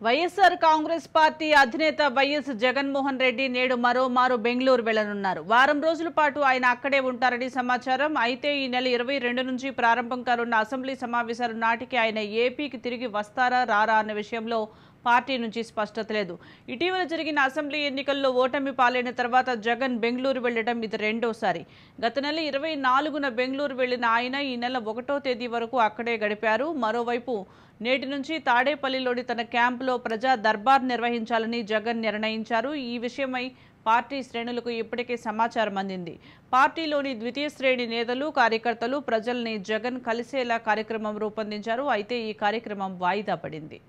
YSR Congress party అధినేత YS Jaganmohan Reddy నేడు మరోమారు బెంగళూరు వెళ్లనున్నారు. వారం రోజుల పాటు ఆయన అక్కడే ఉంటారని సమాచారం. అయితే ఈ నెల 22 నుంచి ప్రారంభం కానున్న అసెంబ్లీ సమావేశాల నాటికి ఆయన ఏపీకి తిరిగి వస్తారా రారా అన్న విషయంలో పార్టీ నుంచి స్పష్టత లేదు. ఇటీవల జరిగిన అసెంబ్లీ ఎన్నికల్లో ఓటమి పాలైన తర్వాత జగన్ బెంగళూరు వెళ్లడం ఇది రెండోసారి. గత నెల 24న బెంగళూరు వెళ్లిన ఆయన ఈ నెల 1వ తేదీ వరకు అక్కడే గడిపారు. మరోవైపు నేటి నుంచి తాడేపల్లిలోని తన క్యాంపులో ప్రజా దర్బార్ నిర్వహించాలని జగన్ నిర్ణయించారు. ఈ విషయమై పార్టీ శ్రేణులకు ఇప్పటికే సమాచారం అందింది. పార్టీలోని ద్వితీయ శ్రేణి నేతలు, కార్యకర్తలు ప్రజల్ని జగన్ కలిసేలా కార్యక్రమం రూపొందించారు. అయితే ఈ కార్యక్రమం వాయిదా పడింది.